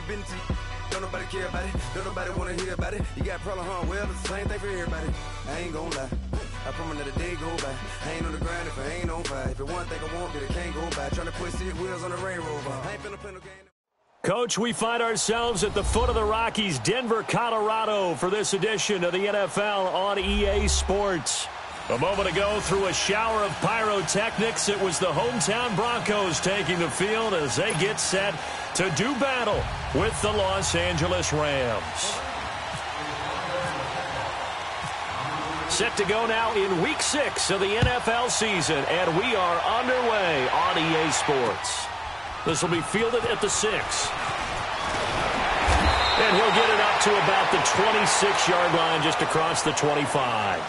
been to. Don't nobody care about it. Don't nobody wanna hear about it. You got a problem, huh? Well, it's the same thing for everybody. I ain't gon' lie. I promise that a day go by. I ain't on the grind if I ain't on fire. If it one thing I want, then it can't go by. Trying to put 6 wheels on the Range Rover. I ain't finna play no game. Coach, we find ourselves at the foot of the Rockies, Denver, Colorado, for this edition of the NFL on EA Sports. A moment ago, through a shower of pyrotechnics, it was the hometown Broncos taking the field as they get set to do battle with the Los Angeles Rams. Set to go now in Week 6 of the NFL season, and we are underway on EA Sports. This will be fielded at the 6. And he'll get it up to about the 26-yard line, just across the 25.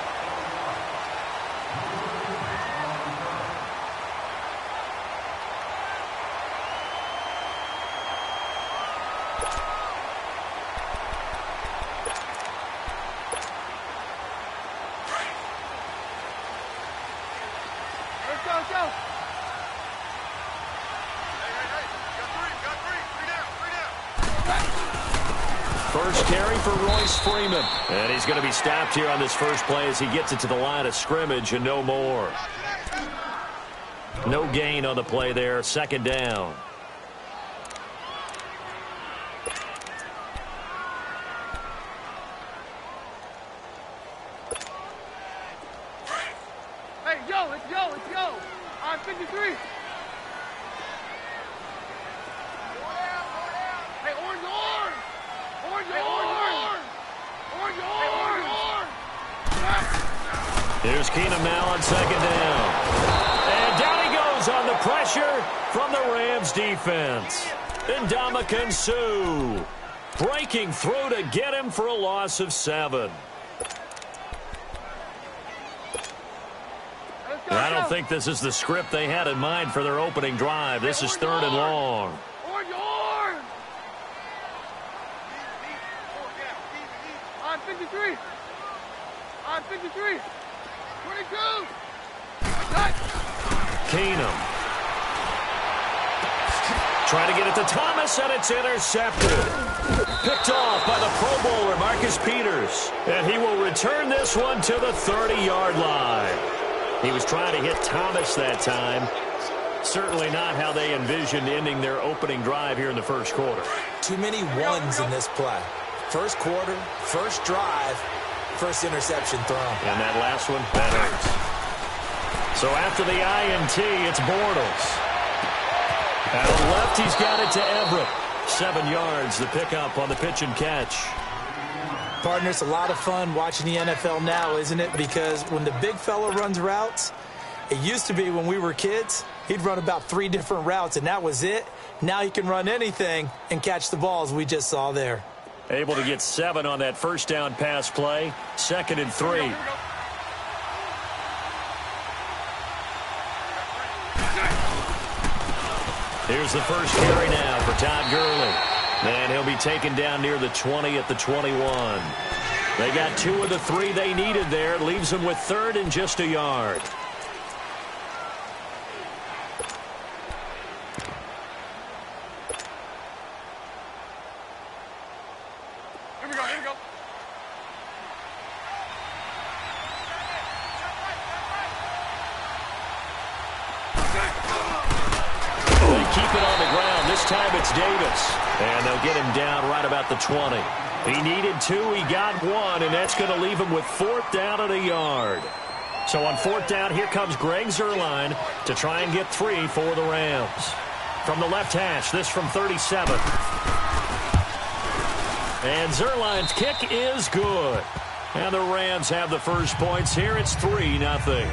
First carry for Royce Freeman. And he's going to be stopped here on this first play as he gets it to the line of scrimmage and no more. No gain on the play there. Second down. Hey, yo, let's go. I'm 53. Hey, orange. Here's Keenum now on second down. And down he goes on the pressure from the Rams defense. Ndamukong Suh breaking through to get him for a loss of 7. I don't think this is the script they had in mind for their opening drive. This is 3rd and long. I'm 53. 22. Keenum. Trying to get it to Thomas, and it's intercepted. Picked off by the Pro Bowler, Marcus Peters. And he will return this one to the 30-yard line. He was trying to hit Thomas that time. Certainly not how they envisioned ending their opening drive here in the first quarter. Too many ones in this play. First quarter, first drive, first interception thrown. And that last one, that hurts. So after the INT, it's Bortles. Out left, he's got it to Everett. 7 yards, the pickup on the pitch and catch. Partner, it's a lot of fun watching the NFL now, isn't it? Because when the big fella runs routes, it used to be when we were kids, he'd run about 3 different routes, and that was it. Now he can run anything and catch the balls we just saw there. Able to get 7 on that first down pass play. 2nd and 3. Here's the first carry now for Todd Gurley. And he'll be taken down near the 20 at the 21. They got 2 of the 3 they needed there. It leaves them with 3rd and just a yard. Here we go. They keep it on the ground. This time it's Davis. And they'll get him down right about the 20. He needed 2. He got 1. And that's going to leave him with 4th down at a yard. So on 4th down, here comes Greg Zuerlein to try and get 3 for the Rams. From the left hash, this from 37. And Zuerlein's kick is good. And the Rams have the first points here. It's 3-0.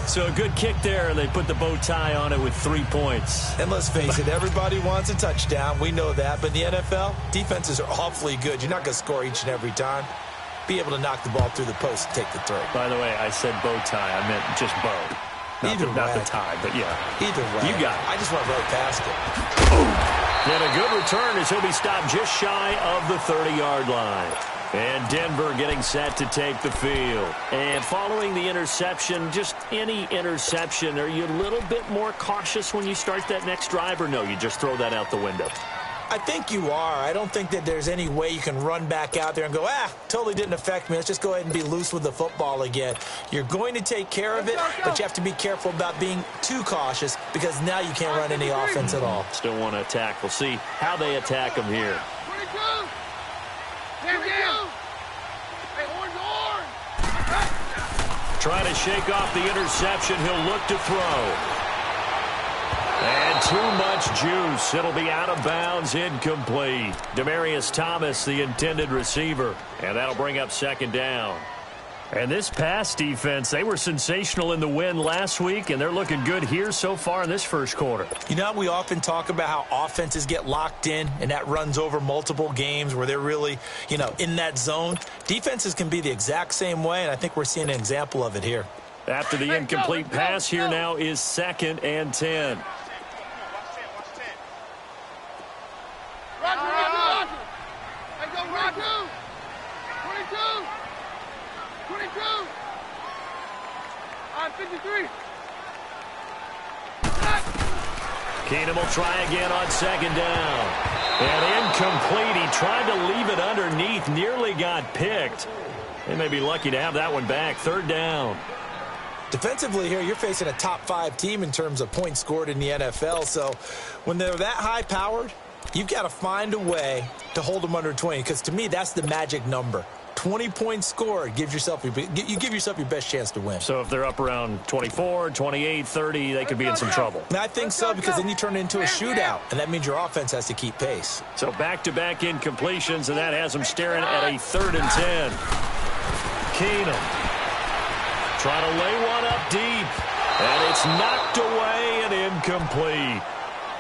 So a good kick there, and they put the bow tie on it with 3 points. And let's face it, everybody wants a touchdown. We know that. But in the NFL, defenses are awfully good. You're not going to score each and every time. Be able to knock the ball through the post and take the throw. By the way, I said bow tie. I meant just bow. Not the tie, but yeah. Either way. You got it. I just went right past it. And a good return as he'll be stopped just shy of the 30-yard line. And Denver getting set to take the field. And following the interception, just any interception, are you a little bit more cautious when you start that next drive, or no, you just throw that out the window? I think you are. I don't think that there's any way you can run back out there and go, totally didn't affect me. Let's just go ahead and be loose with the football again. You're going to take care of it, but you have to be careful about being too cautious because now you can't run any offense at all. Still want to attack. We'll see how they attack him here. 22. Down. Hey, orange. Trying to shake off the interception. He'll look to throw. And too much juice. It'll be out of bounds, incomplete. Demaryius Thomas, the intended receiver. And that'll bring up second down. And this pass defense, they were sensational in the win last week, and they're looking good here so far in this first quarter. You know, we often talk about how offenses get locked in, and that runs over multiple games where they're really, in that zone. Defenses can be the exact same way, and I think we're seeing an example of it here. After the incomplete pass, here now is 2nd and 10. Roger. Hey, go, Roger. 22. 22. On 53. Keenum will try again on 2nd down. And incomplete. He tried to leave it underneath. Nearly got picked. They may be lucky to have that one back. 3rd down. Defensively here, you're facing a top 5 team in terms of points scored in the NFL. So when they're that high-powered, you've got to find a way to hold them under 20, because to me, that's the magic number. 20 points scored, you give yourself your best chance to win. So if they're up around 24, 28, 30, they could be in some trouble. And I think so, because then you turn it into a shootout, and that means your offense has to keep pace. So back-to-back incompletions, and that has them staring at a 3rd and 10. Keenum trying to lay one up deep, and it's knocked away and incomplete.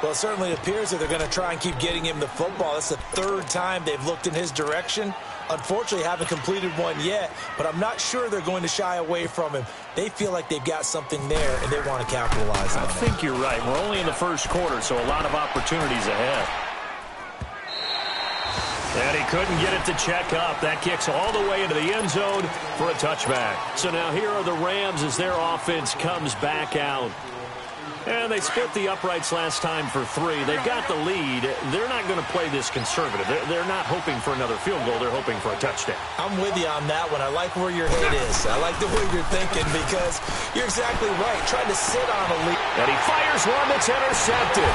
Well, it certainly appears that they're going to try and keep getting him the football. That's the 3rd time they've looked in his direction. Unfortunately, haven't completed one yet, but I'm not sure they're going to shy away from him. They feel like they've got something there, and they want to capitalize on it. I think you're right. We're only in the first quarter, so a lot of opportunities ahead. And he couldn't get it to check up. That kicks all the way into the end zone for a touchback. So now here are the Rams as their offense comes back out. And they split the uprights last time for 3. They've got the lead. They're not going to play this conservative. They're not hoping for another field goal. They're hoping for a touchdown. I'm with you on that one. I like where your head is. I like the way you're thinking, because you're exactly right. Trying to sit on a lead. And he fires one that's intercepted.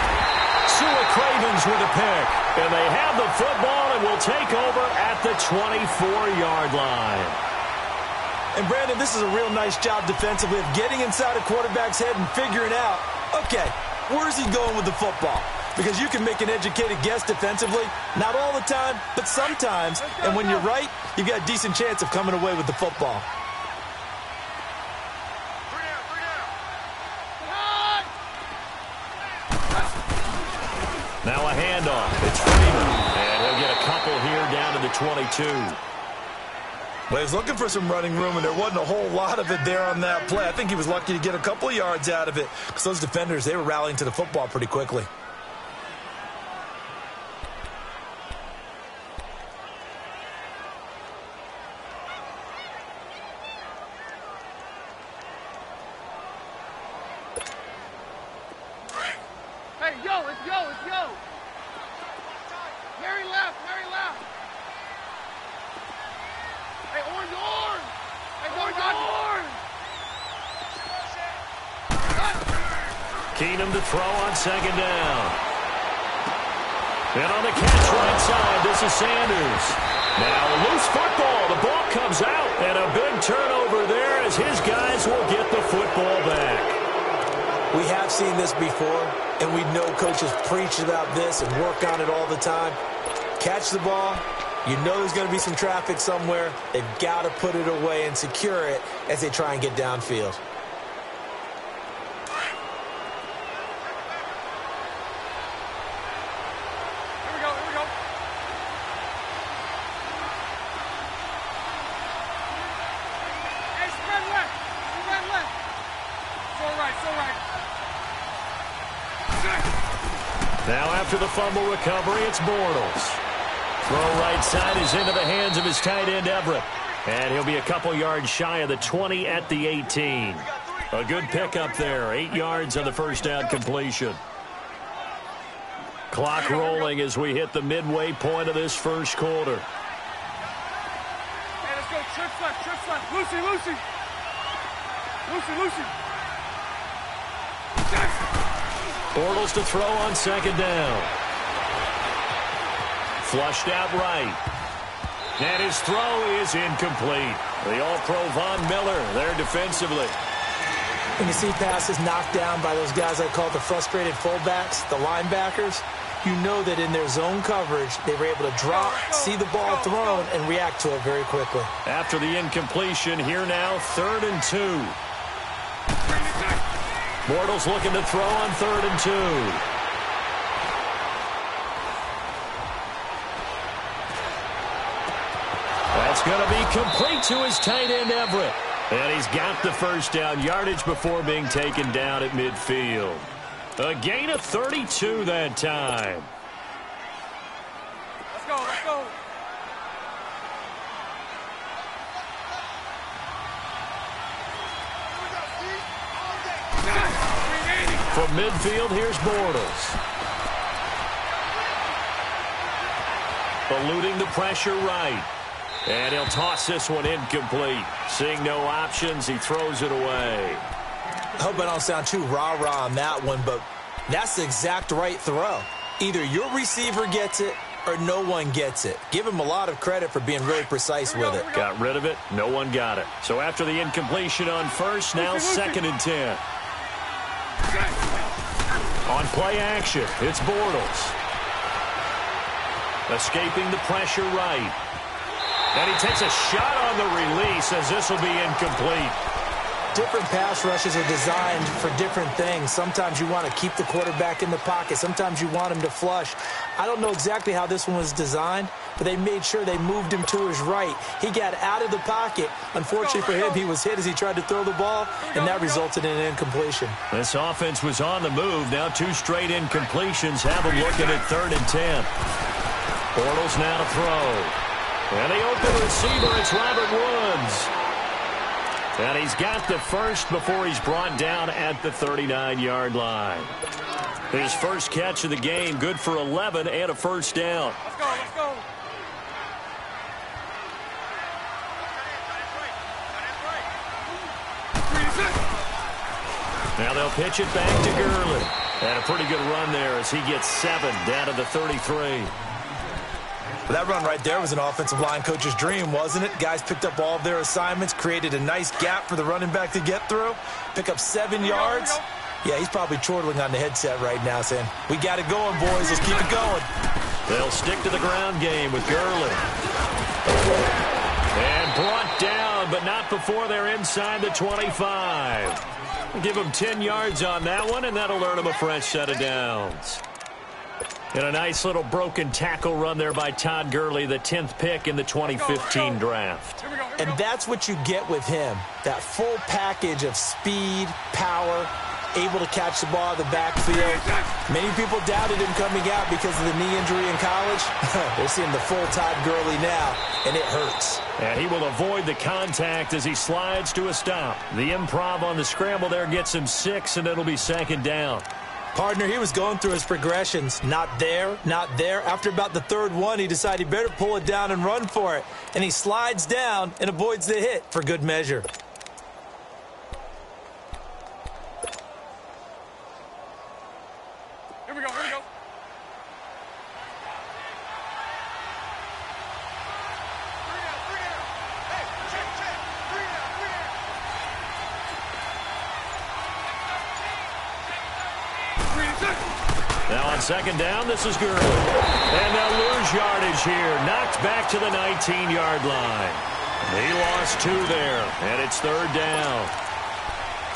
Sua Cravens with a pick. And they have the football and will take over at the 24-yard line. And, Brandon, this is a real nice job defensively of getting inside a quarterback's head and figuring out, okay, where's he going with the football? Because you can make an educated guess defensively. Not all the time, but sometimes. And when you're right, you've got a decent chance of coming away with the football. Now a handoff. It's Freeman. And he'll get a couple here down to the 22. Well, he was looking for some running room, and there wasn't a whole lot of it there on that play. I think he was lucky to get a couple of yards out of it, because those defenders, they were rallying to the football pretty quickly. Hey, let's go. Mary left. Hey, orange. Hey, go, orange. Keenum to throw on 2nd down. And on the catch right side, this is Sanders. Now loose football. The ball comes out. And a big turnover there as his guys will get the football back. We have seen this before, and we know coaches preach about this and work on it all the time. Catch the ball. You know there's going to be some traffic somewhere. They've got to put it away and secure it as they try and get downfield. Here we go. Hey, spread left. So right. Now after the fumble recovery, it's Bortles. Throw right side is into the hands of his tight end, Everett. And he'll be a couple yards shy of the 20 at the 18. A good pickup there. 8 yards on the first down completion. Clock rolling as we hit the midway point of this first quarter. Hey, let's go. Trips left, trips left. Lucy, Lucy. Lucy, Lucy. Bortles to throw on second down. Flushed out right. And his throw is incomplete. The All-Pro Von Miller there defensively. When you see passes knocked down by those guys I call the frustrated fullbacks, the linebackers, you know that in their zone coverage, they were able to drop, see the ball thrown, and react to it very quickly. After the incompletion, here now, 3rd and 2. Bortles looking to throw on 3rd and 2. That's going to be complete to his tight end, Everett. And he's got the first down yardage before being taken down at midfield. A gain of 32 that time. Let's go, let's go. From midfield, here's Bortles. Eluding the pressure right. And he'll toss this one incomplete. Seeing no options, he throws it away. I hope I don't sound too rah-rah on that one, but that's the exact right throw. Either your receiver gets it or no one gets it. Give him a lot of credit for being really precise with it. Got rid of it. No one got it. So after the incompletion on first, now 2nd and 10. On play action, it's Bortles. Escaping the pressure right. And he takes a shot on the release as this will be incomplete. Different pass rushes are designed for different things. Sometimes you want to keep the quarterback in the pocket. Sometimes you want him to flush. I don't know exactly how this one was designed, but they made sure they moved him to his right. He got out of the pocket. Unfortunately for him, he was hit as he tried to throw the ball, and that resulted in an incompletion. This offense was on the move. Now 2 straight incompletions have him looking at 3rd and 10. Bortles now to throw. And the open receiver, it's Robert Woods. And he's got the first before he's brought down at the 39-yard line. His first catch of the game, good for 11 and a first down. Let's go, let's go. Now they'll pitch it back to Gurley. And a pretty good run there as he gets 7 down to the 33. Well, that run right there was an offensive line coach's dream, wasn't it? Guys picked up all of their assignments, created a nice gap for the running back to get through, pick up 7 yards. Yeah, he's probably chortling on the headset right now saying, we got it going, boys. Let's keep it going. They'll stick to the ground game with Gurley. And brought down, but not before they're inside the 25. Give him 10 yards on that one, and that'll earn him a fresh set of downs. And a nice little broken tackle run there by Todd Gurley, the 10th pick in the 2015 draft. And that's what you get with him, that full package of speed, power, able to catch the ball out of the backfield. Many people doubted him coming out because of the knee injury in college. They're seeing the full Todd Gurley now, and it hurts. And he will avoid the contact as he slides to a stop. The improv on the scramble there gets him 6, and it'll be 2nd down. Partner, he was going through his progressions. Not there, not there. After about the 3rd one, he decided he better pull it down and run for it. And he slides down and avoids the hit for good measure. Here we go, here we go. Now on 2nd down, this is Gurley. And they'll lose yardage here. Knocked back to the 19-yard line. He lost 2 there, and it's 3rd down.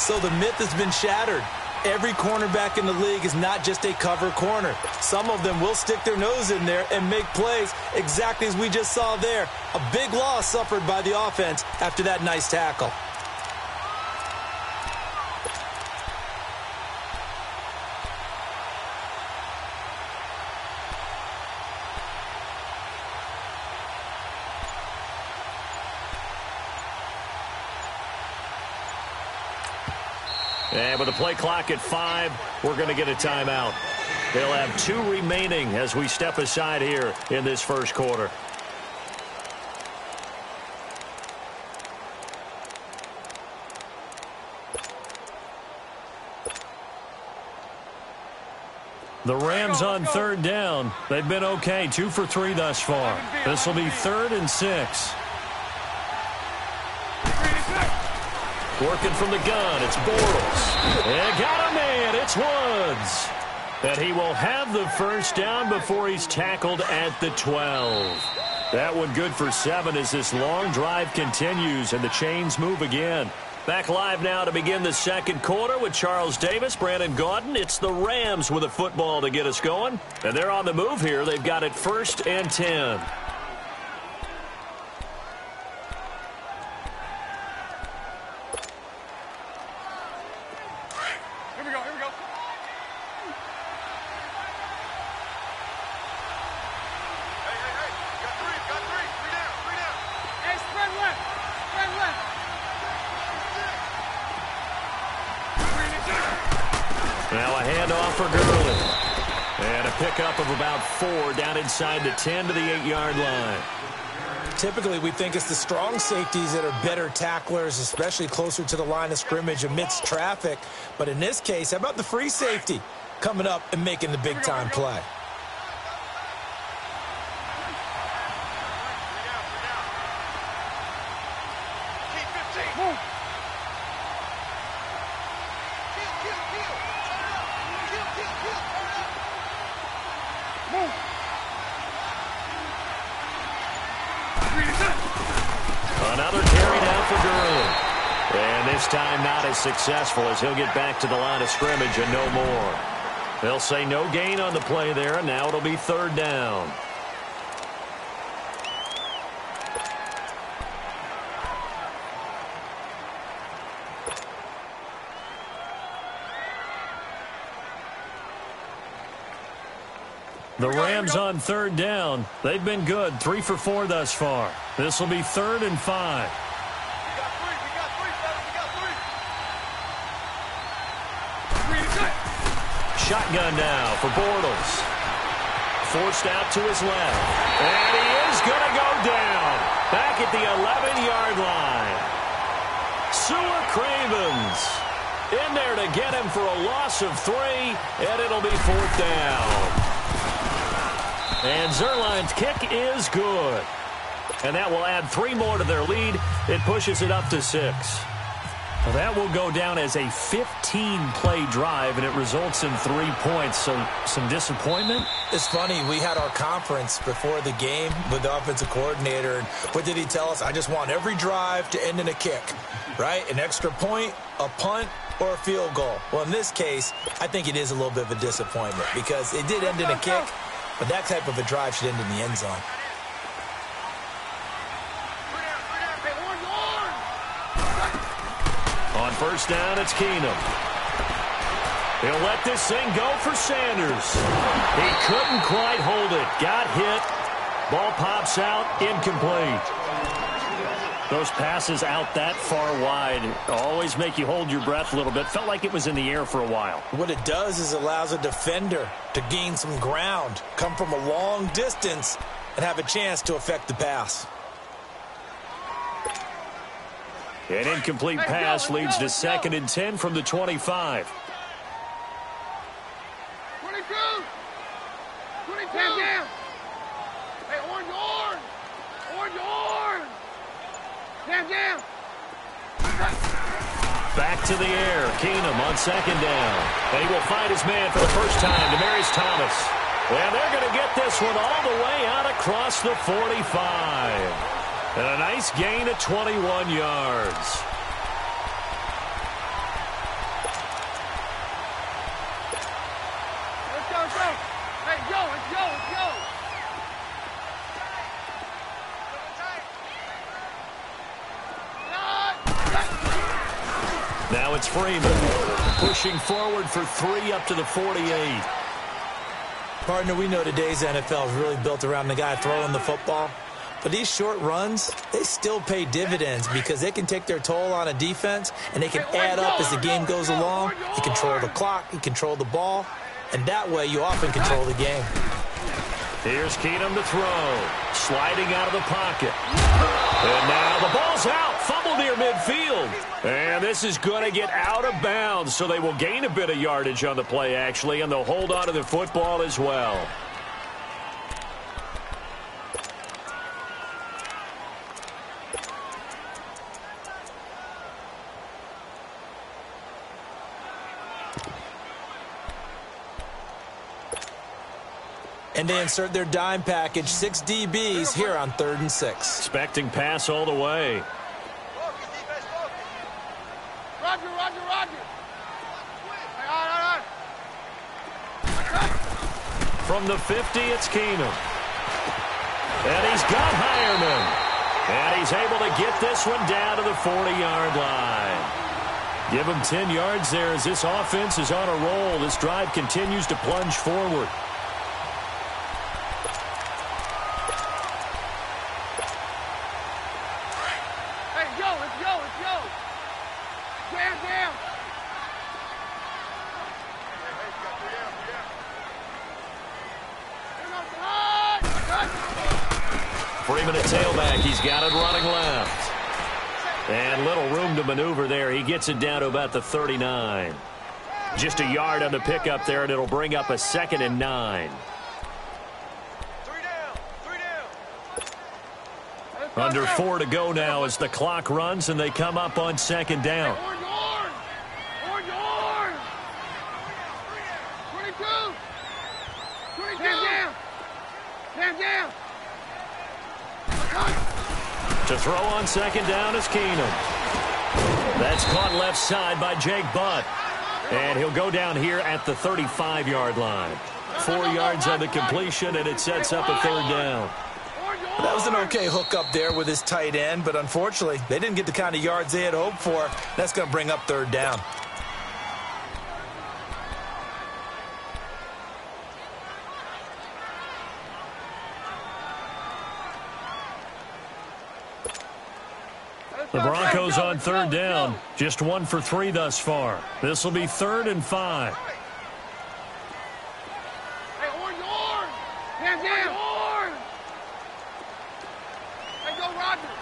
So the myth has been shattered. Every cornerback in the league is not just a cover corner. Some of them will stick their nose in there and make plays exactly as we just saw there. A big loss suffered by the offense after that nice tackle. And with the play clock at 5, we're going to get a timeout. They'll have 2 remaining as we step aside here in this first quarter. The Rams on third down. They've been okay, 2 for 3 thus far. This will be 3rd and 6. Working from the gun, it's Bortles. And got a man, it's Woods. And he will have the first down before he's tackled at the 12. That one good for 7 as this long drive continues and the chains move again. Back live now to begin the second quarter with Charles Davis, Brandon Gaudin. It's the Rams with a football to get us going. And they're on the move here. They've got it 1st and 10. Here we go, here we go. Hey. Got three. Three down. Hey, spread left. Now a handoff for Gurley. And a pickup of about 4 down inside the 10 to the 8-yard line. Typically, we think it's the strong safeties that are better tacklers, especially closer to the line of scrimmage amidst traffic. But in this case, how about the free safety coming up and making the big-time play? Another carry now for Gurley. And this time not as successful as he'll get back to the line of scrimmage and no more. They'll say no gain on the play there, and now it'll be 3rd down. The Rams on 3rd down. They've been good, 3 for 4 thus far. This will be 3rd and 5. We got three. Shotgun now for Bortles. Forced out to his left. And he is going to go down. Back at the 11-yard line. Sewer Cravens in there to get him for a loss of 3, and it'll be 4th down. And Zerline's kick is good. And that will add 3 more to their lead. It pushes it up to 6. Well, that will go down as a 15-play drive, and it results in 3 points. So some disappointment? It's funny. We had our conference before the game with the offensive coordinator. And what did he tell us? I just want every drive to end in a kick, right? An extra point, a punt, or a field goal. Well, in this case, I think it is a little bit of a disappointment because it did end in a kick. But that type of a drive should end in the end zone. On 1st down, it's Keenum. He'll let this thing go for Sanders. He couldn't quite hold it. Got hit. Ball pops out. Incomplete. Those passes out that far wide always make you hold your breath a little bit. Felt like it was in the air for a while. What it does is it allows a defender to gain some ground, come from a long distance, and have a chance to affect the pass. An incomplete pass leads to 2nd and 10 from the 25. 22. 22. Down. Hey, orange. Down. Back to the air. Keenum on 2nd down. And he will find his man for the first time, Demaryius Thomas. And they're going to get this one all the way out across the 45. And a nice gain of 21 yards. Let's go. Hey, let's go. Now it's Freeman pushing forward for 3 up to the 48. Partner, we know today's NFL is really built around the guy throwing the football. But these short runs, they still pay dividends because they can take their toll on a defense and they can add up as the game goes along. You control the clock, you control the ball, and that way you often control the game. Here's Keenum to throw. Sliding out of the pocket. And now the ball's out. Fumble near midfield. And this is going to get out of bounds, so they will gain a bit of yardage on the play, actually, and they'll hold on to the football as well. And they insert their dime package, 6 DBs here on 3rd and 6. Expecting pass all the way. Roger, roger, roger. From the 50, it's Keenum. And he's got Hireman. And he's able to get this one down to the 40-yard line. Give him 10 yards there as this offense is on a roll. This drive continues to plunge forward. Freeman at tailback. He's got it running left. And little room to maneuver there. He gets it down to about the 39. Just a yard on the pickup there, and it'll bring up a 2nd and 9. Under 4 to go now as the clock runs, and they come up on 2nd down. To throw on 2nd down is Keenum. That's caught left side by Jake Butt. And he'll go down here at the 35-yard line. 4 yards on the completion, and it sets up a 3rd down. That was an okay hook up there with his tight end, but unfortunately, they didn't get the kind of yards they had hoped for. That's going to bring up 3rd down. The Broncos on 3rd down. Just 1 for 3 thus far. This will be 3rd and 5. Hey, orange, orange! Hands down! Orange! Hey, go, Roger!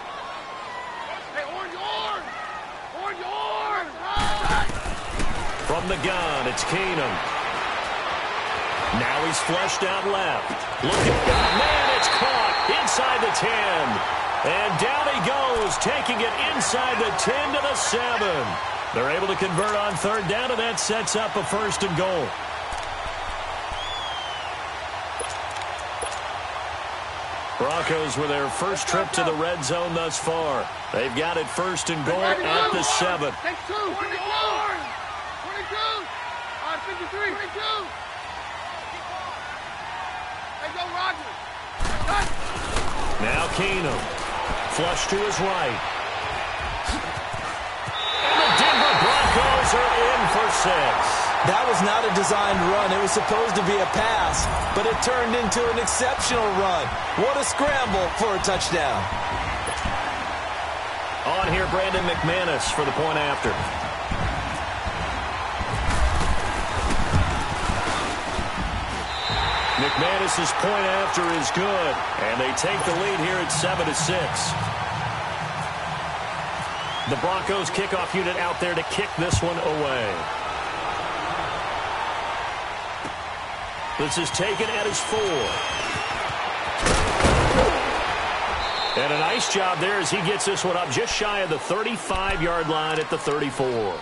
Hey, orange, orange! Orange, orange! From the gun, it's Keenum. Now he's flushed out left. Looking, man, it's caught inside the 10. And down he goes, taking it inside the 10 to the 7. They're able to convert on 3rd down, and that sets up a 1st and goal. Broncos with their first trip to the red zone thus far. They've got it 1st and goal at the 7. Take 2, 22! 22! 53, 22! Hey, go, Roger! Now Keenum. Flush to his right. And the Denver Broncos are in for 6. That was not a designed run. It was supposed to be a pass, but it turned into an exceptional run. What a scramble for a touchdown. On here, Brandon McManus for the point after. McManus's point after is good, and they take the lead here at 7-6. The Broncos kickoff unit out there to kick this one away. This is taken at his 4. And a nice job there as he gets this one up just shy of the 35-yard line at the 34.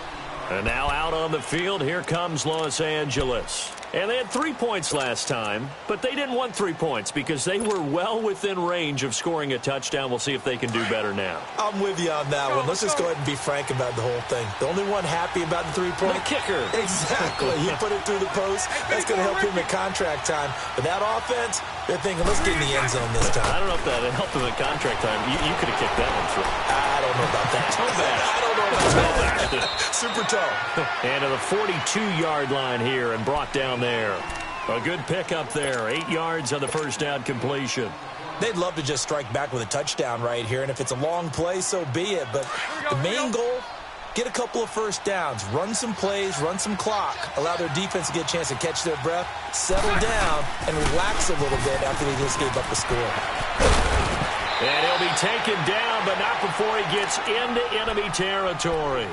And now out on the field, here comes Los Angeles. And they had 3 points last time, but they didn't want 3 points because they were well within range of scoring a touchdown. We'll see if they can do better now. I'm with you on that one. Let's just go ahead and be frank about the whole thing. The only one happy about the 3-point? The kicker. Exactly. He put it through the post. That's going to help him at contract time. But that offense, they're thinking, let's get in the end zone this time. I don't know if that helped him at contract time. You could have kicked that one through. I don't know about that. Toe back. I don't know about that. Super toe. And to the 42-yard line here and brought down there. A good pickup there. 8 yards on the first down completion. They'd love to just strike back with a touchdown right here, and if it's a long play, so be it. But the main goal, get a couple of first downs, run some plays, run some clock, allow their defense to get a chance to catch their breath, settle down, and relax a little bit after they just gave up the score. And he'll be taken down, but not before he gets into enemy territory.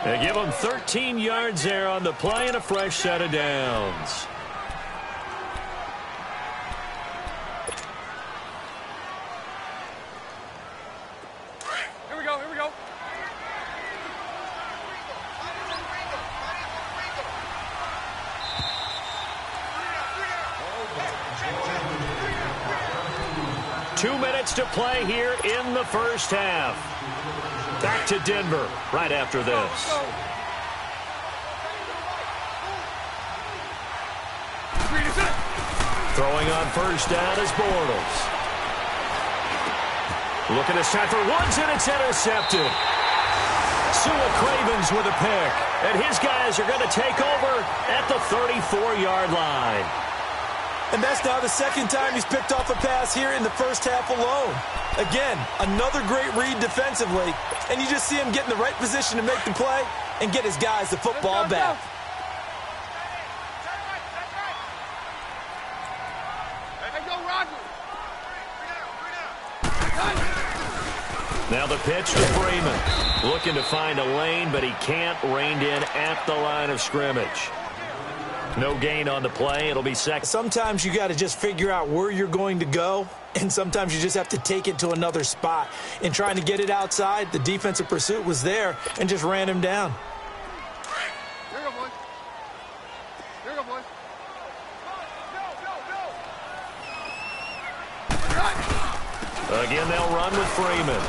They give him 13 yards there on the play and a fresh set of downs. Here we go, here we go. Two minutes to play here in the first half. Back to Denver right after this. Throwing on first down is Bortles. Looking this time for Woods, and it's intercepted. Sua Cravens with a pick. And his guys are going to take over at the 34-yard line. And that's now the second time he's picked off a pass here in the first half alone. Again, another great read defensively, and you just see him get in the right position to make the play and get his guys the football back. Now the pitch to Freeman. Looking to find a lane, but he can't. Reined in at the line of scrimmage. No gain on the play. It'll be second. Sometimes you got to just figure out where you're going to go, and sometimes you just have to take it to another spot. In trying to get it outside, the defensive pursuit was there and just ran him down. Here you go, boys. Here you go, boys. Go. Again, they'll run with Freeman.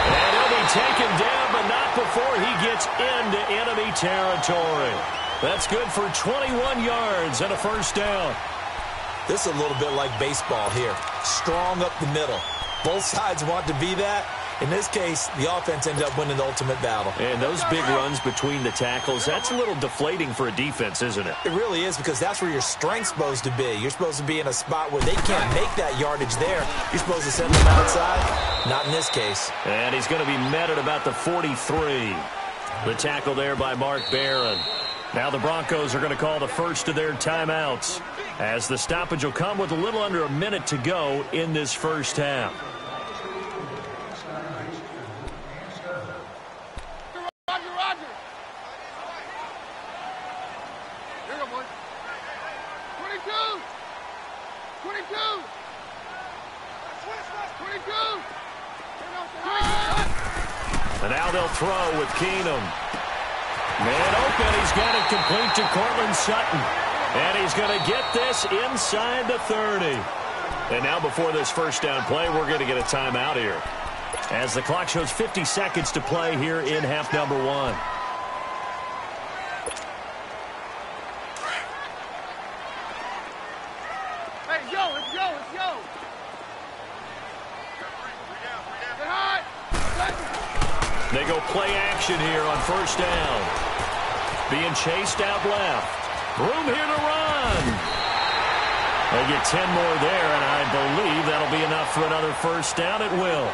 And he'll be taken down, but not before he gets into enemy territory. That's good for 21 yards and a first down. This is a little bit like baseball here. Strong up the middle. Both sides want to be that. In this case, the offense ended up winning the ultimate battle. And those big runs between the tackles, that's a little deflating for a defense, isn't it? It really is, because that's where your strength's supposed to be. You're supposed to be in a spot where they can't make that yardage there. You're supposed to send them outside. Not in this case. And he's going to be met at about the 43. The tackle there by Mark Barron. Now the Broncos are going to call the first of their timeouts, as the stoppage will come with a little under a minute to go in this first half. Roger. Here you go, boys. 22. 22. 22. And now they'll throw with Keenum. Man open, he's got it complete to Cortland Sutton. And he's going to get this inside the 30. And now before this first down play, we're going to get a timeout here, as the clock shows 50 seconds to play here in half number one. Hey, let's go. Get high. They go play action here on first down. Being chased out left. Room here to run. They get 10 more there, and I believe that'll be enough for another first down. It will.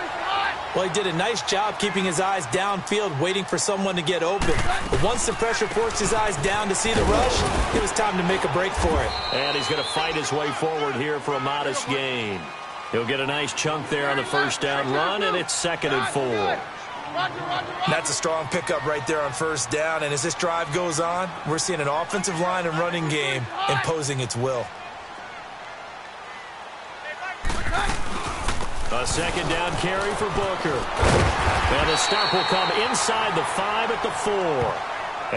Well, he did a nice job keeping his eyes downfield, waiting for someone to get open. But once the pressure forced his eyes down to see the rush, it was time to make a break for it. And he's going to fight his way forward here for a modest gain. He'll get a nice chunk there on the first down run, and it's 2nd and 4. That's a strong pickup right there on first down, and as this drive goes on, we're seeing an offensive line and running game imposing its will. A 2nd down carry for Booker. And the stop will come inside the 5 at the 4.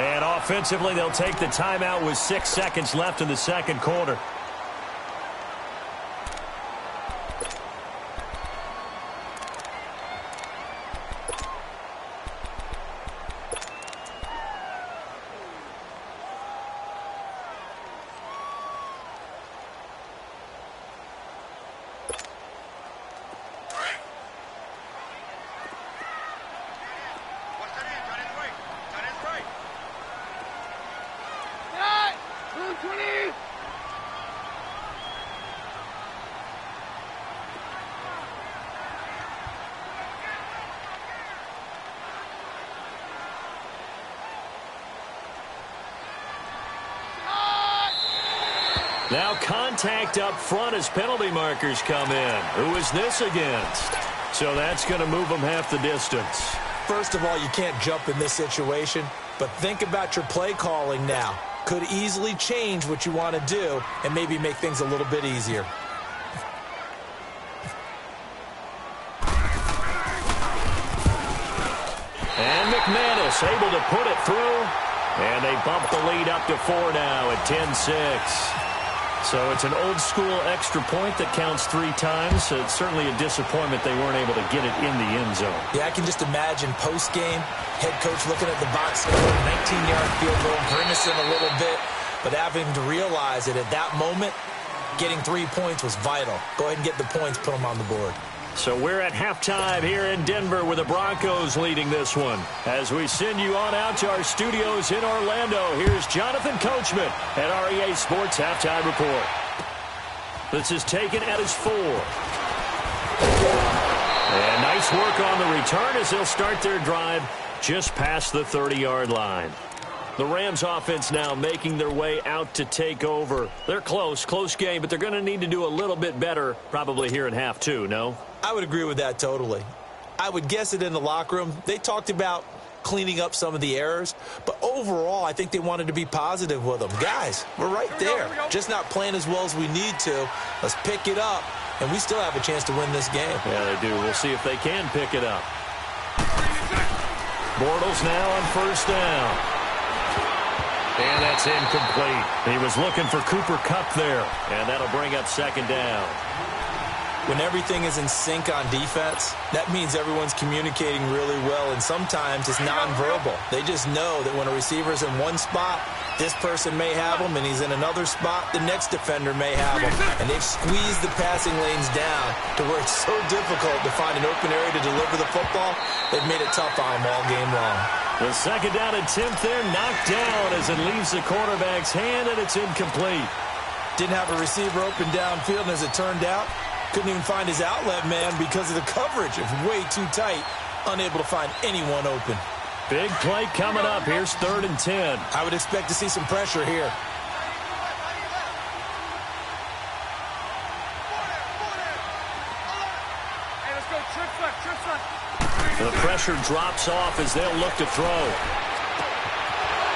And offensively, they'll take the timeout with 6 seconds left in the second quarter. Now contact up front as penalty markers come in. Who is this against? So that's going to move them half the distance. First of all, you can't jump in this situation, but think about your play calling now. Could easily change what you want to do and maybe make things a little bit easier. And McManus able to put it through. And they bump the lead up to 4 now at 10-6. So it's an old-school extra point that counts 3 times. So it's certainly a disappointment they weren't able to get it in the end zone. Yeah, I can just imagine post-game, head coach looking at the box score, 19-yard field goal, grimacing a little bit, but having to realize that at that moment, getting 3 points was vital. Go ahead and get the points, put them on the board. So we're at halftime here in Denver with the Broncos leading this one. As we send you on out to our studios in Orlando, here's Jonathan Coachman at REA Sports Halftime Report. This is taken at his 4. And nice work on the return as they'll start their drive just past the 30-yard line. The Rams offense now making their way out to take over. They're close game, but they're going to need to do a little bit better probably here in half 2, no? I would agree with that totally. I would guess it in the locker room. They talked about cleaning up some of the errors, but overall, I think they wanted to be positive with them. Guys, we're right there. Just not playing as well as we need to. Let's pick it up, and we still have a chance to win this game. Yeah, they do. We'll see if they can pick it up. Bortles now on first down. And that's incomplete. He was looking for Cooper Kupp there, and that'll bring up second down. When everything is in sync on defense, that means everyone's communicating really well, and sometimes it's nonverbal. They just know that when a receiver's in one spot, this person may have him, and he's in another spot, the next defender may have him. And they've squeezed the passing lanes down to where it's so difficult to find an open area to deliver the football. They've made it tough on them all game long. The second down attempt there knocked down as it leaves the quarterback's hand, and it's incomplete. Didn't have a receiver open downfield, and as it turned out, couldn't even find his outlet man because of the coverage. It was way too tight, unable to find anyone open. Big play coming up. Here's 3rd and 10. I would expect to see some pressure here. Hey, let's go. Trips left. The pressure drops off as they'll look to throw.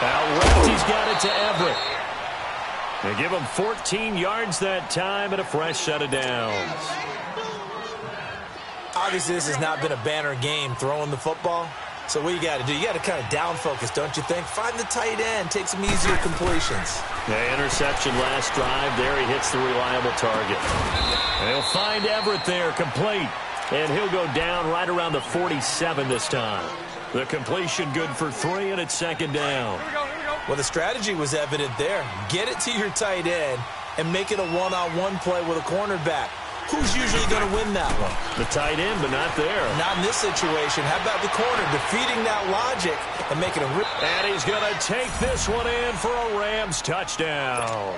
Out left, he's got it to Everett. They give him 14 yards that time and a fresh set of downs. Obviously, this has not been a banner game throwing the football. So what you got to do, you got to kind of down focus, don't you think? Find the tight end, take some easier completions. The interception last drive. There he hits the reliable target. And he'll find Everett there, complete. And he'll go down right around the 47 this time. The completion good for 3, and it's second down. Here we go. Well, the strategy was evident there. Get it to your tight end and make it a one-on-one play with a cornerback. Who's usually going to win that one? The tight end, but not there. Not in this situation. How about the corner defeating that logic and making a rip? And he's going to take this one in for a Rams touchdown.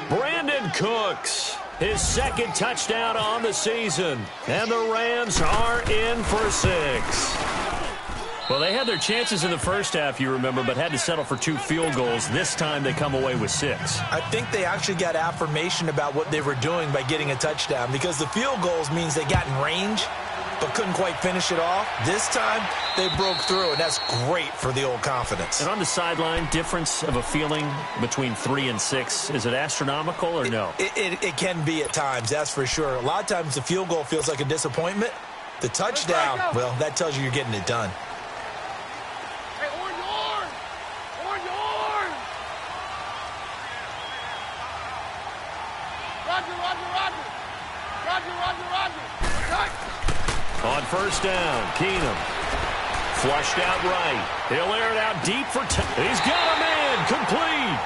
Brandon Cooks, his 2nd touchdown on the season. And the Rams are in for 6. Well, they had their chances in the first half, you remember, but had to settle for 2 field goals. This time they come away with 6. I think they actually got affirmation about what they were doing by getting a touchdown, because the field goals means they got in range but couldn't quite finish it off. This time they broke through, and that's great for the old confidence. And on the sideline, difference of a feeling between 3 and 6, is it astronomical or no? It can be at times, that's for sure. A lot of times the field goal feels like a disappointment. The touchdown, well, that tells you you're getting it done. On first down, Keenum. Flushed out right. He'll air it out deep for he's got a man. Complete.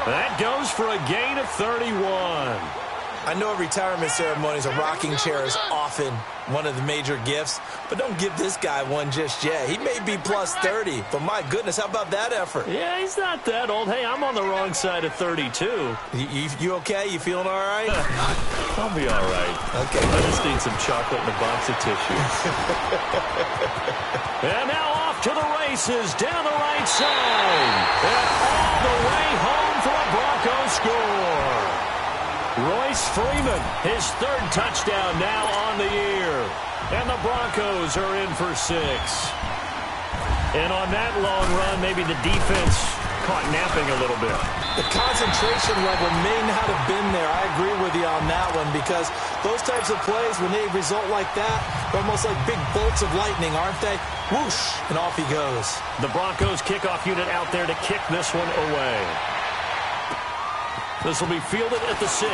That goes for a gain of 31. I know at retirement ceremonies, a rocking chair is often one of the major gifts, but don't give this guy one just yet. He may be plus 30, but my goodness, how about that effort? Yeah, he's not that old. Hey, I'm on the wrong side of 32. You okay? You feeling all right? I'll be all right. Okay. I just need some chocolate and a box of tissues. And now off to the races down the right side. And all the way home for a Broncos score. Royce Freeman, his third touchdown now on the year. And the Broncos are in for 6. And on that long run, maybe the defense caught napping a little bit. The concentration level may not have been there. I agree with you on that one, because those types of plays, when they result like that, they're almost like big bolts of lightning, aren't they? Whoosh, and off he goes. The Broncos kickoff unit out there to kick this one away. This will be fielded at the 6.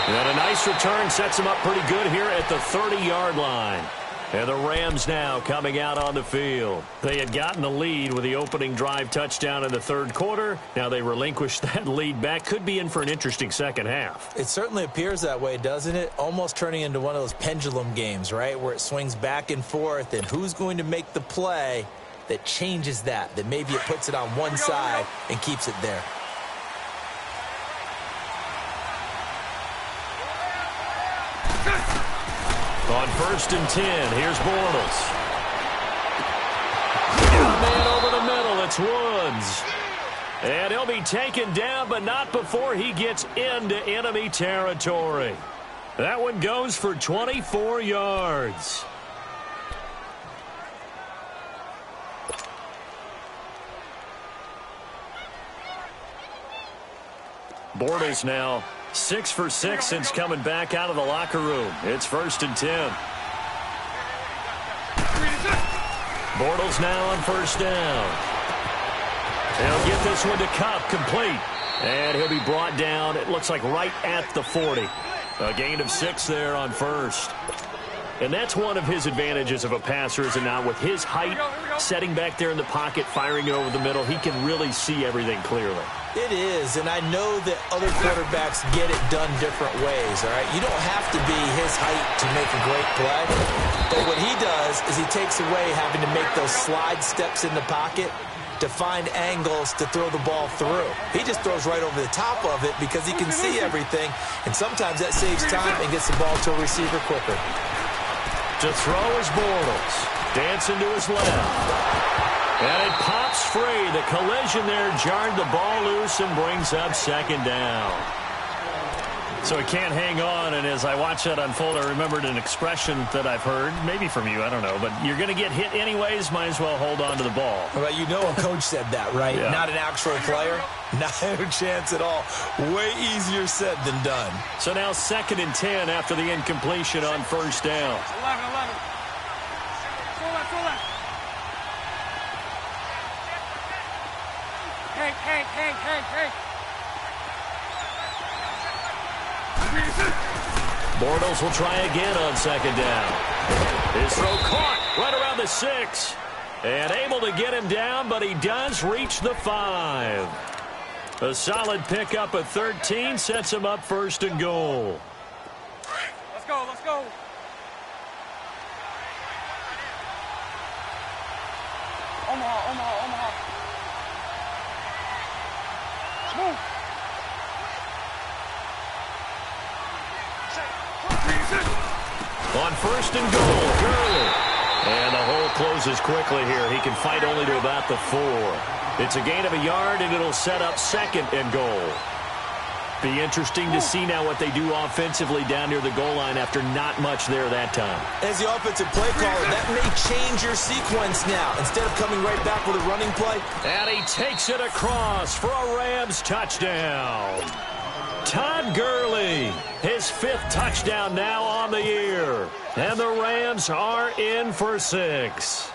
And a nice return sets him up pretty good here at the 30-yard line. And the Rams now coming out on the field. They had gotten the lead with the opening drive touchdown in the third quarter. Now they relinquished that lead back. Could be in for an interesting second half. It certainly appears that way, doesn't it? Almost turning into one of those pendulum games, right, where it swings back and forth, and who's going to make the play that changes that maybe it puts it on one side and keeps it there. On 1st and 10, here's Bortles. Man over the middle, it's Woods. And he'll be taken down, but not before he gets into enemy territory. That one goes for 24 yards. Bortles now 6 for 6 since coming back out of the locker room. It's 1st and 10. Bortles now on 1st down. They'll get this one to Kupp, complete. And he'll be brought down, it looks like right at the 40. A gain of 6 there on 1st. And that's one of his advantages of a passer, is now with his height, setting back there in the pocket, firing it over the middle, he can really see everything clearly. It is, and I know that other quarterbacks get it done different ways, all right? You don't have to be his height to make a great play, but what he does is he takes away having to make those slide steps in the pocket to find angles to throw the ball through. He just throws right over the top of it because he can see everything, and sometimes that saves time and gets the ball to a receiver quicker. To throw is Bortles, dancing to his left. And it pops free. The collision there jarred the ball loose and brings up 2nd down. So he can't hang on, and as I watch that unfold, I remembered an expression that I've heard, maybe from you, I don't know, but you're going to get hit anyways, might as well hold on to the ball. Well, you know a coach said that, right? Yeah. Not an actual player? Not a chance at all. Way easier said than done. So now 2nd and 10 after the incompletion on 1st down. 11. Go left. Hey. Bortles will try again on 2nd down. His throw caught right around the 6. And able to get him down, but he does reach the 5. A solid pickup at 13 sets him up 1st and goal. Let's go. Omaha. Move. On 1st and goal, Gurley. And the hole closes quickly here. He can fight only to about the 4. It's a gain of a yard, and it'll set up 2nd and goal. Be interesting to see now what they do offensively down near the goal line after not much there that time. As the offensive play caller, that may change your sequence now. Instead of coming right back with a running play. And he takes it across for a Rams touchdown. Todd Gurley, his 5th touchdown now on the year. And the Rams are in for 6.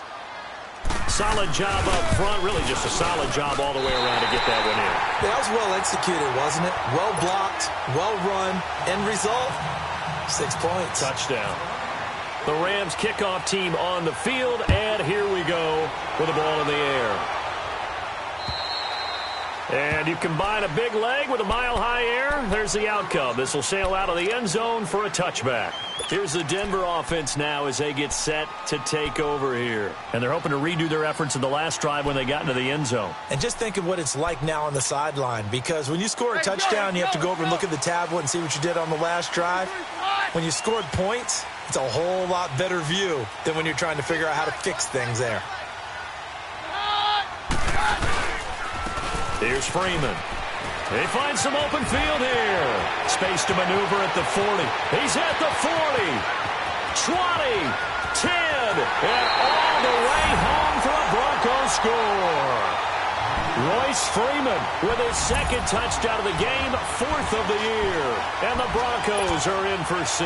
Solid job up front, really just a solid job all the way around to get that one in. That was well executed, wasn't it? Well blocked, well run, end result, 6 points. Touchdown. The Rams kickoff team on the field, and here we go with the ball in the air. And you combine a big leg with a mile-high air, there's the outcome. This will sail out of the end zone for a touchback. Here's the Denver offense now as they get set to take over here. And they're hoping to redo their efforts in the last drive when they got into the end zone. And just think of what it's like now on the sideline, because when you score a touchdown, you have to go over and look at the tablet and see what you did on the last drive. When you scored points, it's a whole lot better view than when you're trying to figure out how to fix things there. Here's Freeman. He finds some open field here. Space to maneuver at the 40. He's at the 40. 20. 10. And all the way home for a Broncos score. Royce Freeman with his second touchdown of the game, 4th of the year. And the Broncos are in for 6.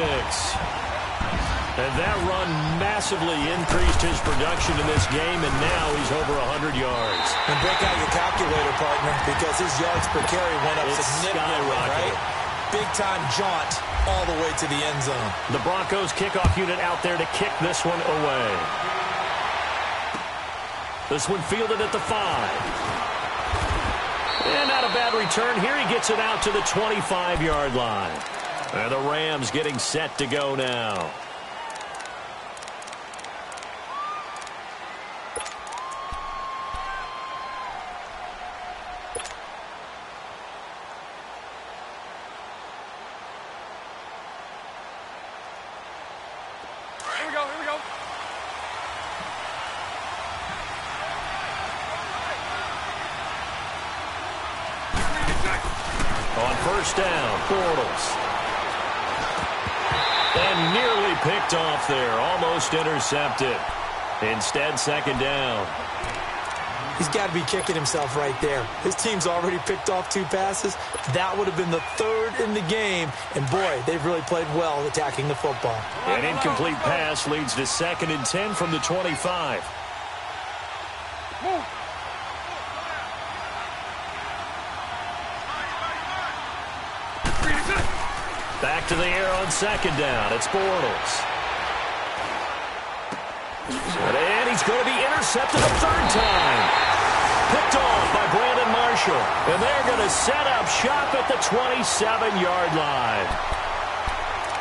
And that run massively increased his production in this game, and now he's over 100 yards. And break out your calculator, partner, because his yards per carry went up significantly, right? Big-time jaunt all the way to the end zone. The Broncos kickoff unit out there to kick this one away. This one fielded at the 5. And not a bad return. Here he gets it out to the 25-yard line. And the Rams getting set to go now. On first down, Bortles. And nearly picked off there. Almost intercepted. Instead, second down. He's got to be kicking himself right there. His team's already picked off 2 passes. That would have been the 3rd in the game. And, boy, they've really played well attacking the football. An incomplete pass leads to 2nd and 10 from the 25. Back to the air on second down. It's Bortles. And he's going to be intercepted a 3rd time. Picked off by Brandon Marshall. And they're going to set up shop at the 27-yard line.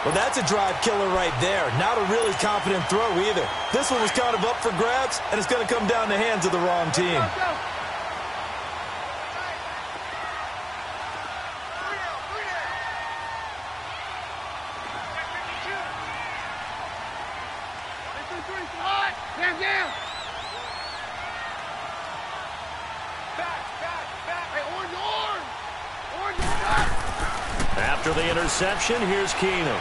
Well, that's a drive killer right there. Not a really confident throw either. This one was kind of up for grabs, and it's going to come down the hands of the wrong team. After the interception, here's Keenum.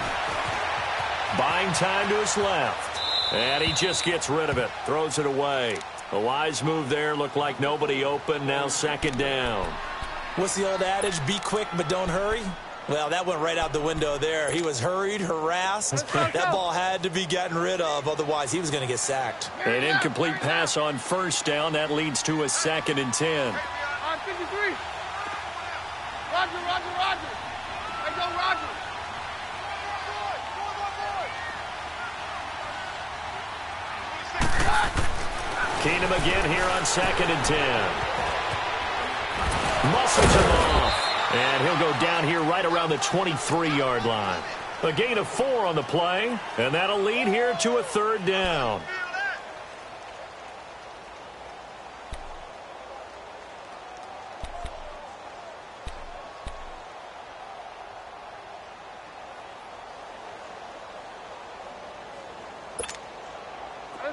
Buying time to his left. And he just gets rid of it. Throws it away. A wise move there. Looked like nobody open. Now second down. What's the old adage? Be quick, but don't hurry. Well, that went right out the window there. He was hurried, harassed. That ball had to be gotten rid of. Otherwise, he was going to get sacked. An incomplete pass on first down. That leads to a 2nd and 10. On 53. Roger. Let's go, Roger. Keenum again here on 2nd and 10. Muscles him off. And he'll go down here right around the 23-yard line. A gain of 4 on the play. And that'll lead here to a 3rd down.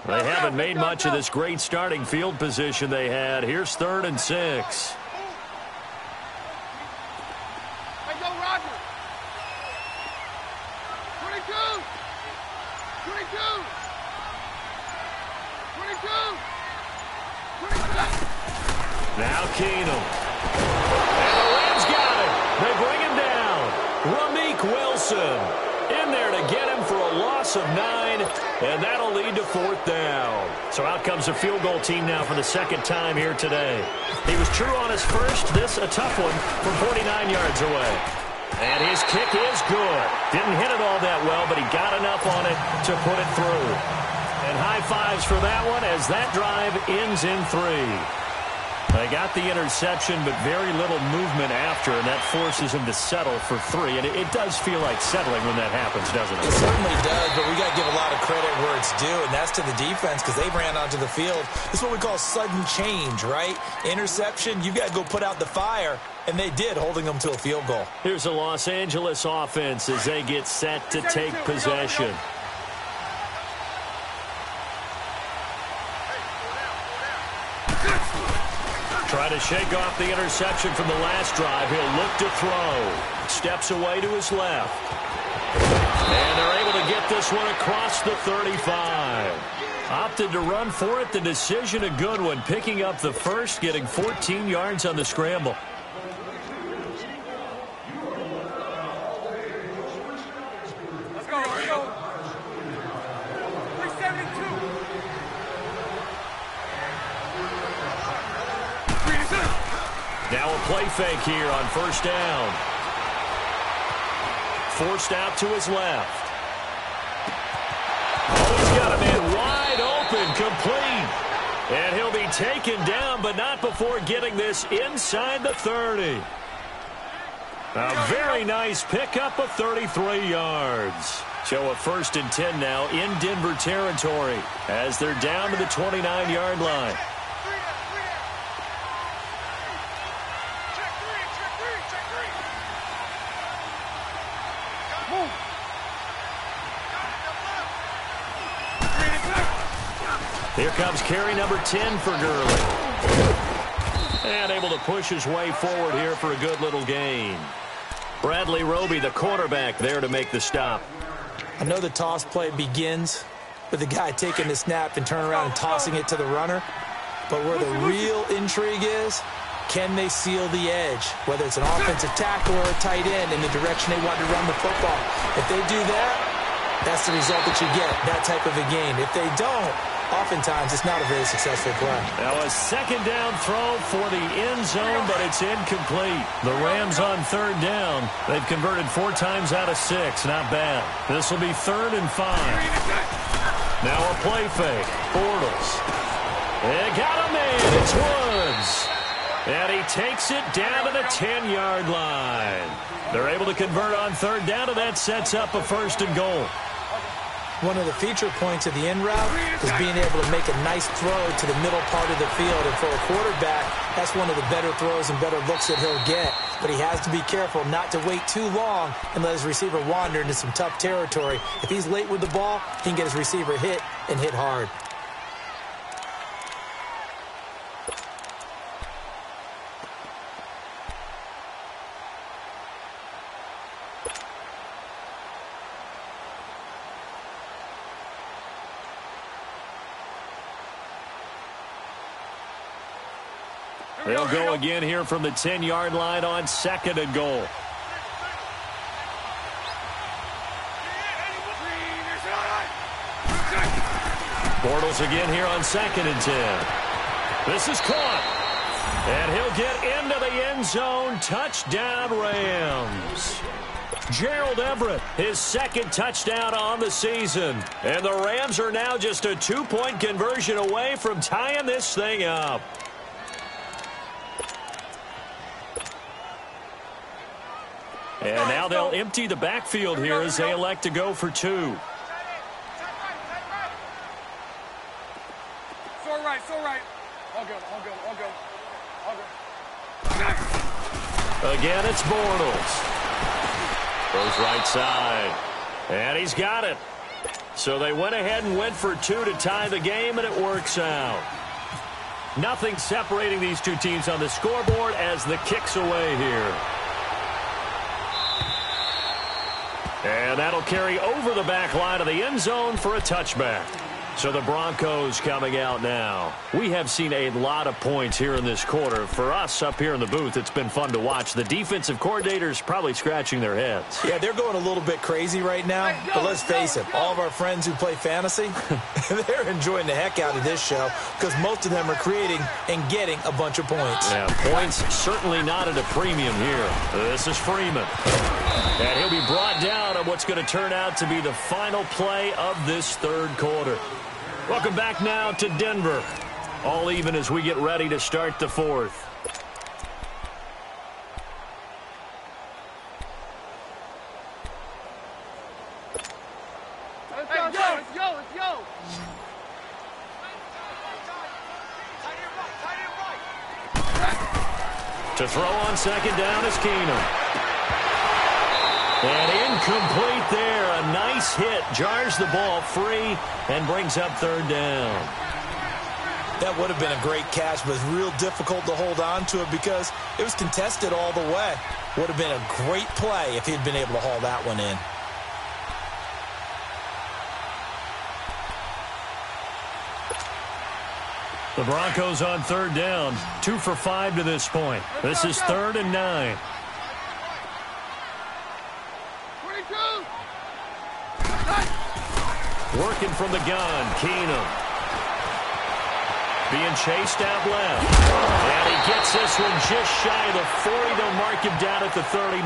They haven't made much of this great starting field position they had. Here's 3rd and 6. Let's go, Roger. 22. 22. Now Keenum. And the Rams got him. They bring him down. Ramik Wilson in there to get him for a loss of 9, and that'll lead to 4th down. So out comes the field goal team now for the 2nd time here today. He was true on his first. This a tough one from 49 yards away. And his kick is good. Didn't hit it all that well, but he got enough on it to put it through. And high fives for that one as that drive ends in 3. They got the interception, but very little movement after, and that forces him to settle for 3. And it does feel like settling when that happens, doesn't it? It certainly does, but we got to give a lot of credit where it's due, and that's to the defense because they ran onto the field. This is what we call sudden change, right? Interception, you've got to go put out the fire, and they did, holding them to a field goal. Here's a Los Angeles offense as they get set to take possession. Try to shake off the interception from the last drive. He'll look to throw. Steps away to his left. And they're able to get this one across the 35. Opted to run for it. The decision a good one. Picking up the first, getting 14 yards on the scramble. Let's go, let's go. 372. Now a play fake here on first down. Forced out to his left. Oh, he's got a man wide open, complete. And he'll be taken down, but not before getting this inside the 30. A very nice pickup of 33 yards. So a 1st and 10 now in Denver territory as they're down to the 29-yard line. Here comes carry number 10 for Gurley. And able to push his way forward here for a good little gain. Bradley Roby, the quarterback, there to make the stop. I know the toss play begins with the guy taking the snap and turning around and tossing it to the runner. But where the real intrigue is, can they seal the edge? Whether it's an offensive tackle or a tight end in the direction they want to run the football. If they do that, that's the result that you get, that type of a game. If they don't, oftentimes it's not a very successful play. Now a second down throw for the end zone, but it's incomplete. The Rams on 3rd down. They've converted 4 times out of 6. Not bad. This will be 3rd and 5. Now a play fake. Bortles. They got him in. It's Woods. And he takes it down to the 10-yard line. They're able to convert on 3rd down, and that sets up a 1st and goal. One of the feature points of the end route is being able to make a nice throw to the middle part of the field. And for a quarterback, that's one of the better throws and better looks that he'll get. But he has to be careful not to wait too long and let his receiver wander into some tough territory. If he's late with the ball, he can get his receiver hit and hit hard. They'll go again here from the 10-yard line on 2nd and goal. Bortles again here on 2nd and 10. This is caught. And he'll get into the end zone. Touchdown, Rams. Gerald Everett, his 2nd touchdown on the season. And the Rams are now just a 2-point conversion away from tying this thing up. And now they'll empty the backfield here as they elect to go for 2. So right. All good. Again, it's Bortles. Goes right side. And he's got it. So they went ahead and went for 2 to tie the game, and it works out. Nothing separating these two teams on the scoreboard as the kick's away here. And that'll carry over the back line of the end zone for a touchback. So the Broncos coming out now. We have seen a lot of points here in this quarter. For us up here in the booth, it's been fun to watch. The defensive coordinators probably scratching their heads. Yeah, they're going a little bit crazy right now. But let's face it, all of our friends who play fantasy, they're enjoying the heck out of this show because most of them are creating and getting a bunch of points. Yeah, points certainly not at a premium here. This is Freeman. And he'll be brought down on what's going to turn out to be the final play of this 3rd quarter. Welcome back now to Denver. All even as we get ready to start the fourth. Let's go. To throw on second down is Keenum. And incomplete there. A nice hit. Jars the ball free and brings up third down. That would have been a great catch, but it's real difficult to hold on to it because it was contested all the way. Would have been a great play if he'd been able to haul that one in. The Broncos on third down. 2 for 5 to this point. This is 3rd and 9. 22. Working from the gun, Keenum. Being chased out left. And he gets this one just shy of the 40. They'll mark him down at the 39.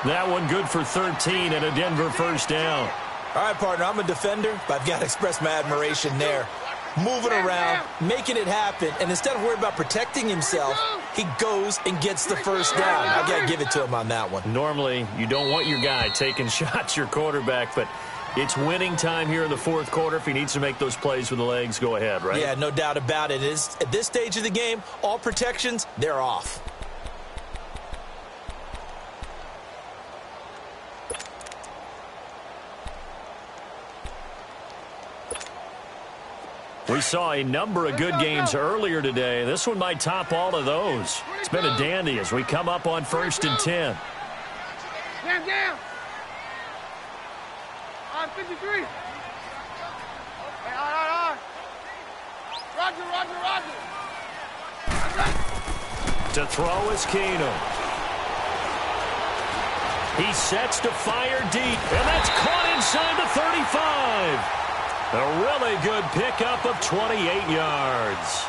That one good for 13 and a Denver first down. All right, partner, I'm a defender, but I've got to express my admiration there. Moving around, making it happen, and instead of worrying about protecting himself, he goes and gets the first down. I've got to give it to him on that one. Normally, you don't want your guy taking shots, your quarterback, but it's winning time here in the fourth quarter. If he needs to make those plays with the legs, go ahead, right? Yeah, no doubt about it. At this stage of the game, all protections, they're off. We saw a number of good games earlier today. This one might top all of those. It's been a dandy as we come up on 1st and 10. Down. On 53. Hey, on. Roger. To throw is Keenum. He sets to fire deep, and that's caught inside the 35. A really good pickup of 28 yards.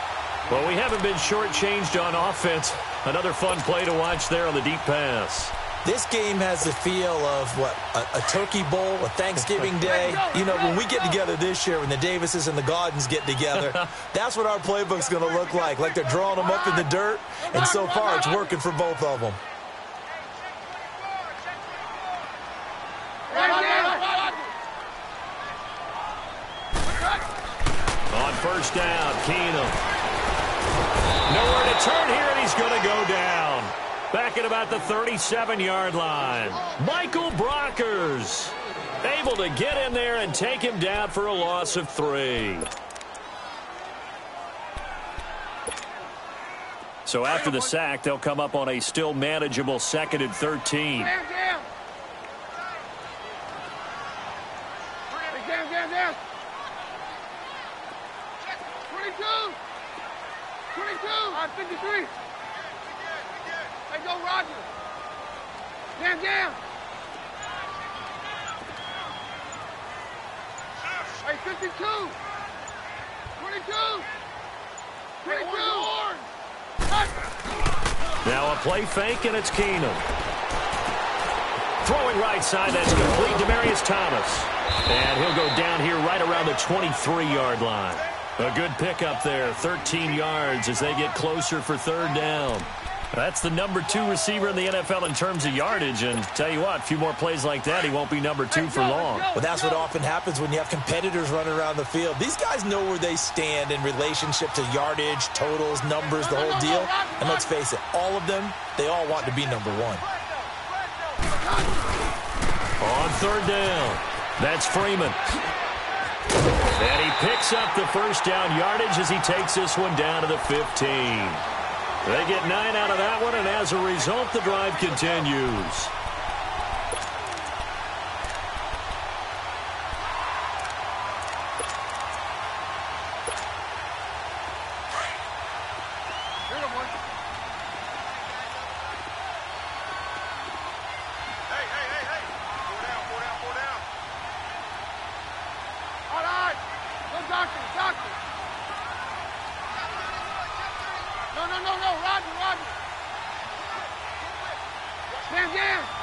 Well, we haven't been shortchanged on offense. Another fun play to watch there on the deep pass. This game has the feel of, a turkey bowl, a Thanksgiving day. You know, when we get together this year, when the Davises and the Gaudens get together, that's what our playbook's going to look like they're drawing them up in the dirt, and so far it's working for both of them. On first down, Keenum. Nowhere to turn here, and he's going to go down. Back at about the 37-yard line. Michael Brockers able to get in there and take him down for a loss of 3. So after the sack, they'll come up on a still manageable 2nd and 13. Down. 22. On 53. Hey, go Roger. Down. Hey, 52. 22. Now a play fake, and it's Keenum. Throwing right side, that's complete. Demaryius Thomas. And he'll go down here right around the 23-yard line. A good pickup there, 13 yards as they get closer for 3rd down. That's the number 2 receiver in the NFL in terms of yardage, and tell you what, a few more plays like that, he won't be number 2 for long. Well, that's what often happens when you have competitors running around the field. These guys know where they stand in relationship to yardage, totals, numbers, the whole deal. And let's face it, all of them, they all want to be number 1. On 3rd down, that's Freeman. And he picks up the first down yardage as he takes this one down to the 15. They get 9 out of that one, and as a result, the drive continues. No, Roger. Down.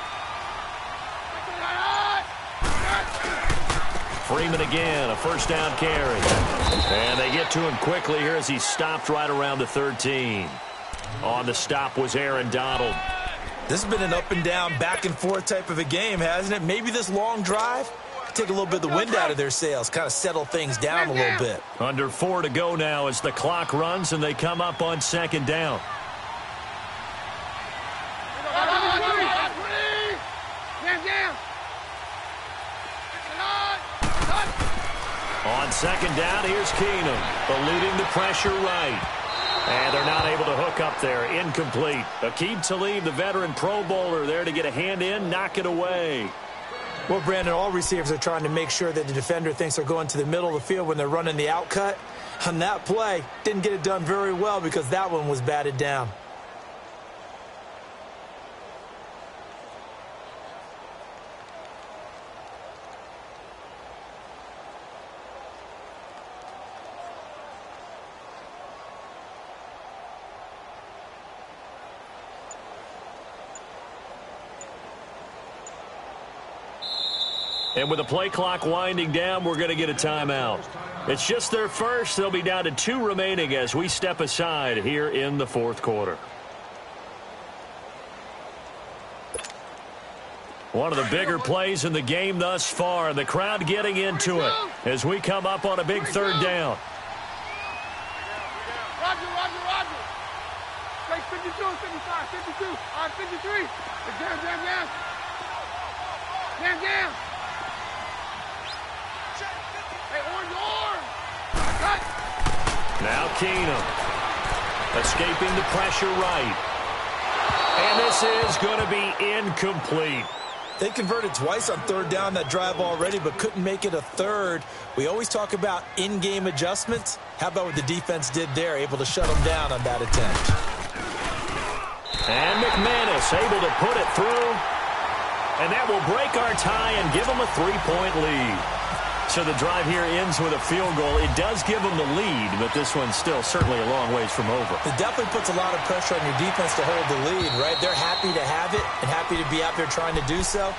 Freeman again, a first down carry. And they get to him quickly here as he stopped right around the 13. On the stop was Aaron Donald. This has been an up and down, back and forth type of a game, hasn't it? Maybe this long drive could take a little bit of the wind out of their sails, kind of settle things down a little bit. Under 4 to go now as the clock runs and they come up on second down. On second down, here's Keenum, eluding the pressure right. And they're not able to hook up there. Incomplete. Aqib Talib, the veteran Pro Bowler, there to get a hand in, knock it away. Well, Brandon, all receivers are trying to make sure that the defender thinks they're going to the middle of the field when they're running the out cut. On that play, didn't get it done very well because that one was batted down. And with the play clock winding down, we're going to get a timeout. It's just their first. They'll be down to 2 remaining as we step aside here in the fourth quarter. One of the bigger plays in the game thus far. The crowd getting into it as we come up on a big third down. Roger. Take 52, 55, 52. All right, 53. Down. Now Keenum escaping the pressure right. And this is going to be incomplete. They converted twice on third down that drive already, but couldn't make it a third. We always talk about in-game adjustments. How about what the defense did there, able to shut them down on that attempt. And McManus able to put it through. And that will break our tie and give them a 3-point lead. So the drive here ends with a field goal. It does give them the lead, but this one's still certainly a long ways from over. It definitely puts a lot of pressure on your defense to hold the lead, right? They're happy to have it and happy to be out there trying to do so.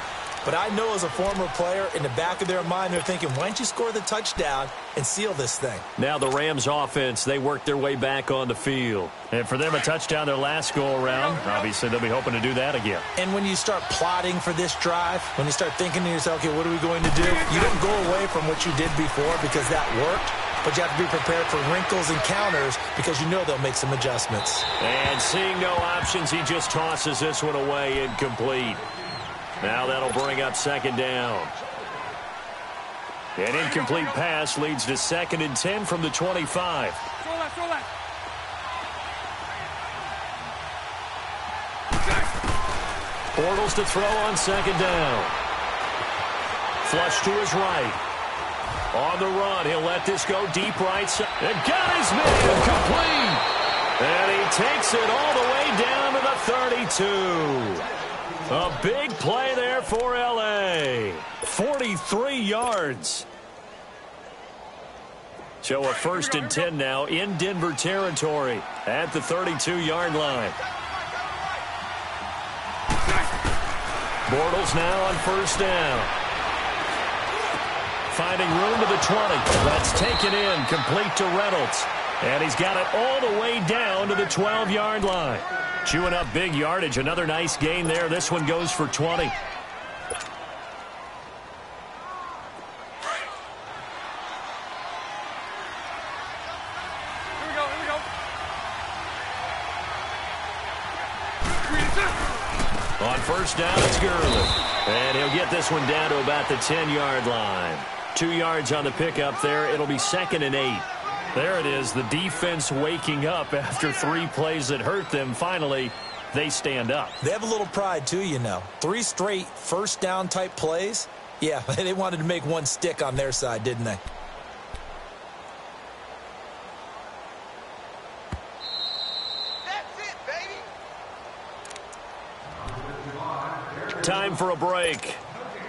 But I know as a former player, in the back of their mind, they're thinking, why don't you score the touchdown and seal this thing? Now the Rams offense, they work their way back on the field. And for them, a touchdown their last go-around. Obviously, they'll be hoping to do that again. And when you start plotting for this drive, when you start thinking to yourself, okay, what are we going to do? You don't go away from what you did before because that worked. But you have to be prepared for wrinkles and counters because you know they'll make some adjustments. And seeing no options, he just tosses this one away, incomplete. Now that'll bring up second down. An incomplete pass leads to 2nd and 10 from the 25. Bortles to throw on second down. Flush to his right. On the run, he'll let this go deep right side. And got his man complete. And he takes it all the way down to the 32. A big play there for L.A. 43 yards. So a 1st and 10 now in Denver territory at the 32-yard line. Bortles now on 1st down. Finding room to the 20. That's taken in, complete to Reynolds. And he's got it all the way down to the 12-yard line. Chewing up big yardage. Another nice gain there. This one goes for 20. Here we go. On 1st down, it's Gurley. And he'll get this one down to about the 10-yard line. 2 yards on the pickup there. It'll be 2nd and 8. There it is, the defense waking up after 3 plays that hurt them. Finally, they stand up. They have a little pride, too, you know. 3 straight first down type plays. Yeah, they wanted to make one stick on their side, didn't they? That's it, baby. Time for a break.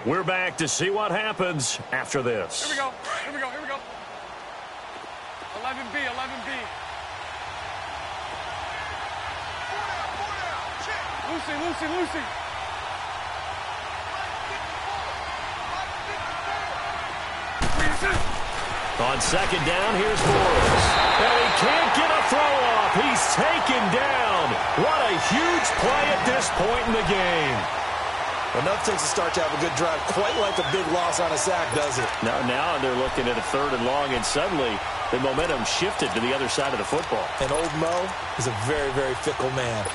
We're back to see what happens after this. Here we go. 11B. Lucy. On second down, here's Morris. And he can't get a throw off. He's taken down. What a huge play at this point in the game. Enough takes a start to have a good drive. Quite like a big loss on a sack, does it? Now they're looking at a 3rd and long, and suddenly the momentum shifted to the other side of the football. And old Mo is a very, very fickle man.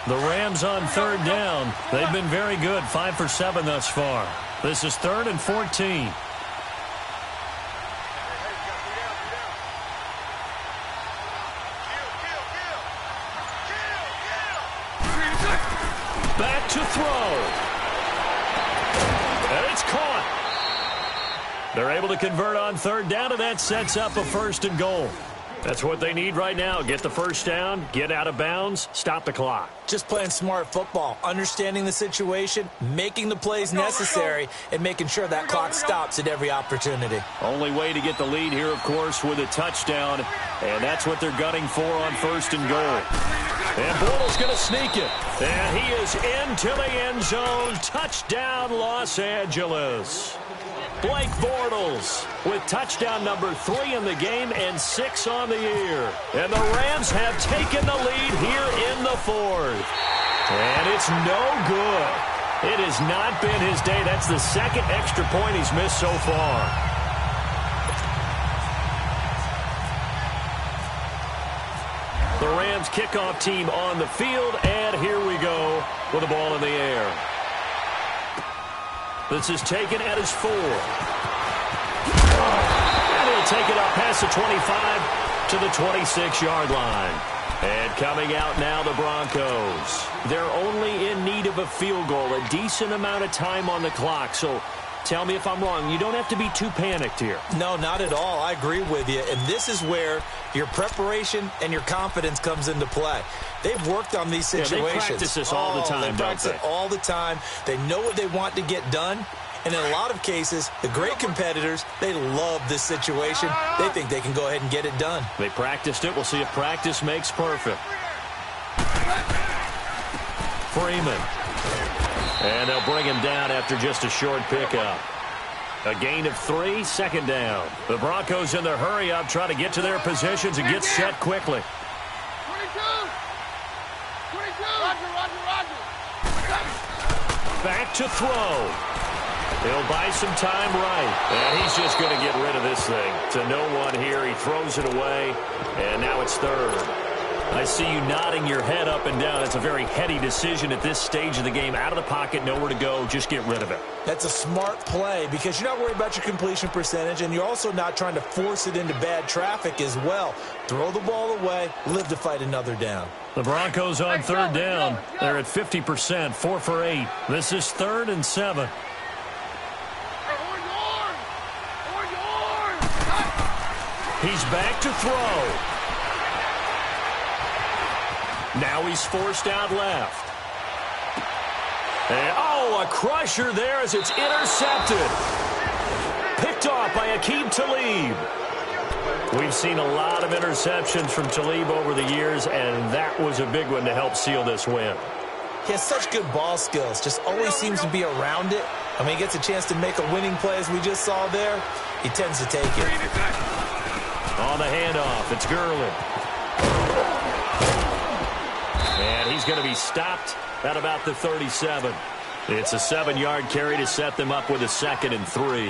The Rams on 3rd down. They've been very good, 5 for 7 thus far. This is 3rd and 14. Back to throw. And it's caught. They're able to convert on 3rd down, and that sets up a 1st and goal. That's what they need right now. Get the 1st down, get out of bounds, stop the clock. Just playing smart football, understanding the situation, making the plays necessary, and making sure that clock stops at every opportunity. Only way to get the lead here, of course, with a touchdown, and that's what they're gunning for on 1st and goal. And Bortles going to sneak it. And he is into the end zone. Touchdown, Los Angeles. Blake Bortles with touchdown number 3 in the game and 6 on the year. And the Rams have taken the lead here in the 4th. And it's no good. It has not been his day. That's the 2nd extra point he's missed so far. The Rams kickoff team on the field, and here we go with the ball in the air. This is taken at his 4. And he'll take it up past the 25 to the 26-yard line. And coming out now, the Broncos. They're only in need of a field goal, a decent amount of time on the clock. So tell me if I'm wrong. You don't have to be too panicked here. No, not at all. I agree with you. And this is where your preparation and your confidence comes into play. They've worked on these situations. Yeah, they practice this all the time, they practice it all the time. They know what they want to get done. And in a lot of cases, the great competitors, they love this situation. They think they can go ahead and get it done. They practiced it. We'll see if practice makes perfect. Freeman. And they'll bring him down after just a short pickup. A gain of 3, 2nd down. The Broncos in their hurry up, try to get to their positions and get set quickly. 22. Roger. Back to throw. He'll buy some time right. And he's just going to get rid of this thing. To no one here. He throws it away. And now it's 3rd. I see you nodding your head up and down. It's a very heady decision at this stage of the game. Out of the pocket, nowhere to go. Just get rid of it. That's a smart play because you're not worried about your completion percentage, and you're also not trying to force it into bad traffic as well. Throw the ball away, live to fight another down. The Broncos on 3rd down. They're at 50%, 4 for 8. This is 3rd and 7. He's back to throw. Now he's forced out left. And, a crusher there as it's intercepted. Picked off by Aqib Talib. We've seen a lot of interceptions from Talib over the years, and that was a big one to help seal this win. He has such good ball skills, just always seems to be around it. I mean, he gets a chance to make a winning play, as we just saw there. He tends to take it. On the handoff, it's Gurley. And he's going to be stopped at about the 37. It's a 7-yard carry to set them up with a 2nd and 3.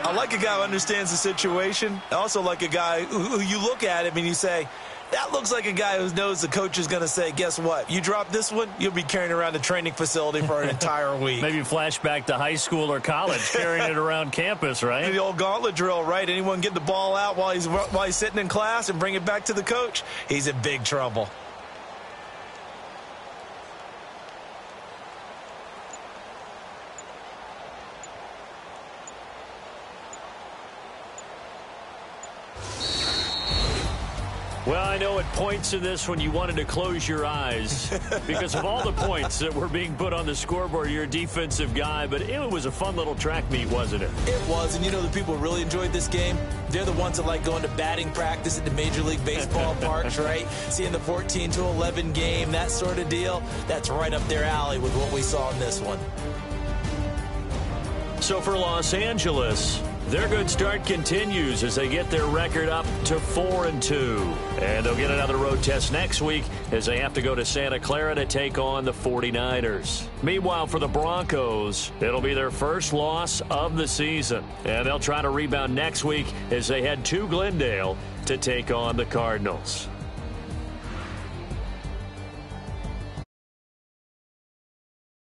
I like a guy who understands the situation. I also like a guy who you look at him and you say, that looks like a guy who knows the coach is going to say, guess what? You drop this one, you'll be carrying around the training facility for an entire week. Maybe flashback to high school or college, carrying it around campus, right? The old gauntlet drill, right? Anyone get the ball out while he's sitting in class and bring it back to the coach, he's in big trouble. Well, I know at points in this when you wanted to close your eyes because of all the points that were being put on the scoreboard. You're a defensive guy, but it was a fun little track meet, wasn't it? It was, and you know the people who really enjoyed this game? They're the ones that like going to batting practice at the Major League Baseball parks, right? Seeing the 14-11 game, that sort of deal. That's right up their alley with what we saw in this one. So for Los Angeles, Their good start continues as they get their record up to 4-2. And they'll get another road test next week as they have to go to Santa Clara to take on the 49ers. Meanwhile, for the Broncos, it'll be their first loss of the season. And they'll try to rebound next week as they head to Glendale to take on the Cardinals.